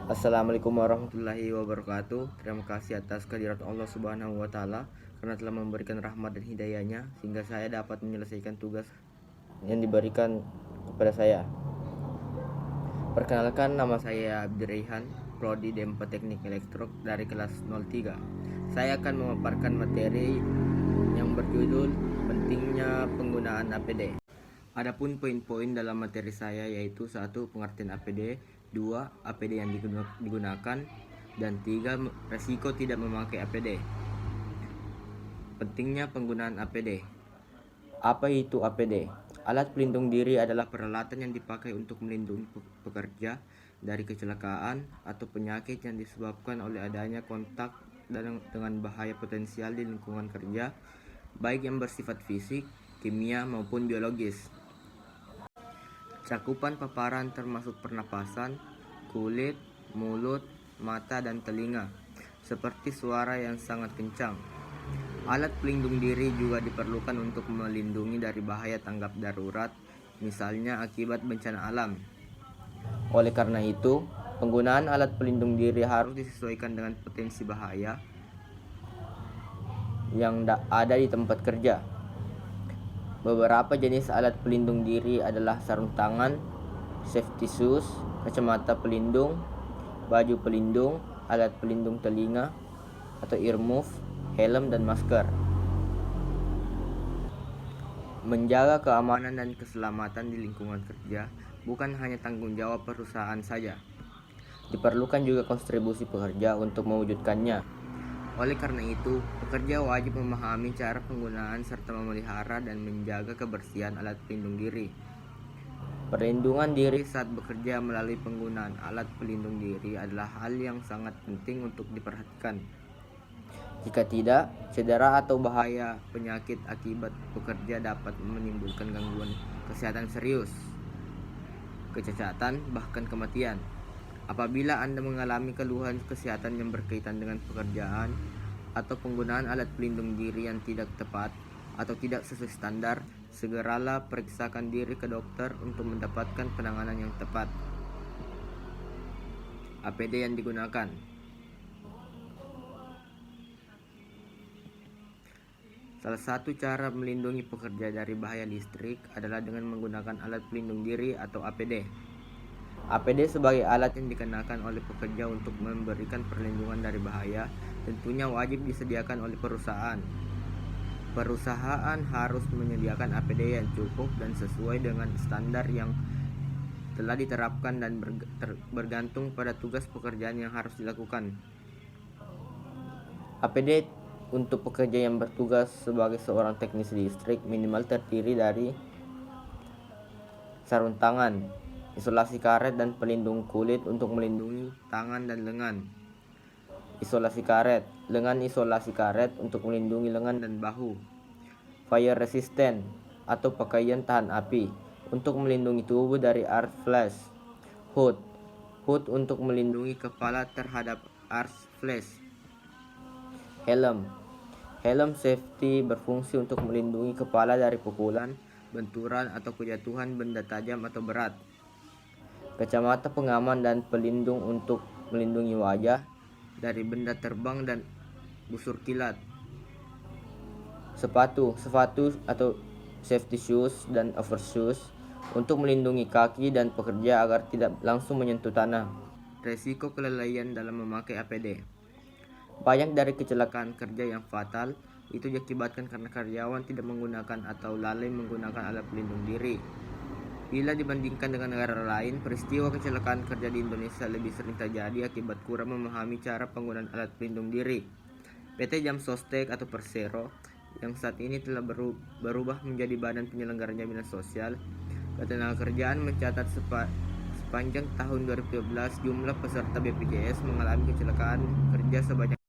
Assalamualaikum warahmatullahi wabarakatuh. Terima kasih atas kehadirat Allah Subhanahu wa taala karena telah memberikan rahmat dan hidayahnya sehingga saya dapat menyelesaikan tugas yang diberikan kepada saya. Perkenalkan, nama saya Abdurrahman, prodi D4 Teknik Elektro dari kelas 03. Saya akan memaparkan materi yang berjudul pentingnya penggunaan APD. Adapun poin-poin dalam materi saya yaitu 1. Pengertian APD, 2. APD yang digunakan, dan 3. Resiko tidak memakai APD. Pentingnya penggunaan APD. Apa itu APD? Alat pelindung diri adalah peralatan yang dipakai untuk melindungi pekerja dari kecelakaan atau penyakit yang disebabkan oleh adanya kontak dengan bahaya potensial di lingkungan kerja, baik yang bersifat fisik, kimia maupun biologis. Cakupan paparan termasuk pernapasan, kulit, mulut, mata, dan telinga, seperti suara yang sangat kencang. Alat pelindung diri juga diperlukan untuk melindungi dari bahaya tanggap darurat, misalnya akibat bencana alam. Oleh karena itu, penggunaan alat pelindung diri harus disesuaikan dengan potensi bahaya yang ada di tempat kerja. Beberapa jenis alat pelindung diri adalah sarung tangan, safety shoes, kacamata pelindung, baju pelindung, alat pelindung telinga atau earmuff, helm, dan masker. Menjaga keamanan dan keselamatan di lingkungan kerja bukan hanya tanggung jawab perusahaan saja. Diperlukan juga kontribusi pekerja untuk mewujudkannya. Oleh karena itu, pekerja wajib memahami cara penggunaan serta memelihara dan menjaga kebersihan alat pelindung diri. Perlindungan diri saat bekerja melalui penggunaan alat pelindung diri adalah hal yang sangat penting untuk diperhatikan. Jika tidak, cedera atau bahaya penyakit akibat bekerja dapat menimbulkan gangguan kesehatan serius, kecacatan, bahkan kematian. Apabila Anda mengalami keluhan kesehatan yang berkaitan dengan pekerjaan atau penggunaan alat pelindung diri yang tidak tepat atau tidak sesuai standar, segeralah periksakan diri ke dokter untuk mendapatkan penanganan yang tepat. APD yang digunakan. Salah satu cara melindungi pekerja dari bahaya listrik adalah dengan menggunakan alat pelindung diri atau APD. APD sebagai alat yang dikenakan oleh pekerja untuk memberikan perlindungan dari bahaya tentunya wajib disediakan oleh perusahaan. Perusahaan harus menyediakan APD yang cukup dan sesuai dengan standar yang telah diterapkan dan bergantung pada tugas pekerjaan yang harus dilakukan. APD untuk pekerja yang bertugas sebagai seorang teknisi listrik minimal terdiri dari sarung tangan, isolasi karet, dan pelindung kulit untuk melindungi tangan dan lengan. Isolasi karet, lengan isolasi karet untuk melindungi lengan dan bahu. Fire resistant atau pakaian tahan api untuk melindungi tubuh dari arc flash. Hood untuk melindungi kepala terhadap arc flash. Helm safety berfungsi untuk melindungi kepala dari pukulan, benturan, atau kejatuhan benda tajam atau berat. Kacamata pengaman dan pelindung untuk melindungi wajah dari benda terbang dan busur kilat. Sepatu atau safety shoes dan overshoes untuk melindungi kaki dan pekerja agar tidak langsung menyentuh tanah. Resiko kelalaian dalam memakai APD. Banyak dari kecelakaan kerja yang fatal itu diakibatkan karena karyawan tidak menggunakan atau lalai menggunakan alat pelindung diri. Bila dibandingkan dengan negara lain, peristiwa kecelakaan kerja di Indonesia lebih sering terjadi akibat kurang memahami cara penggunaan alat pelindung diri. PT Jam Sostek atau Persero yang saat ini telah berubah menjadi Badan Penyelenggara Jaminan Sosial Ketenagakerjaan mencatat sepanjang tahun 2013 jumlah peserta BPJS mengalami kecelakaan kerja sebanyak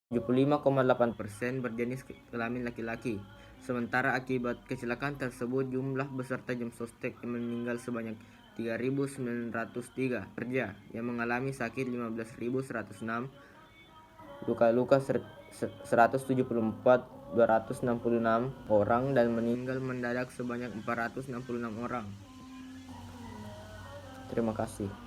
75,8% berjenis kelamin laki-laki. Sementara akibat kecelakaan tersebut jumlah peserta Jam Sostek yang meninggal sebanyak 3.903 kerja yang mengalami sakit 15.106, luka-luka 174.266 orang dan meninggal mendadak sebanyak 466 orang. Terima kasih.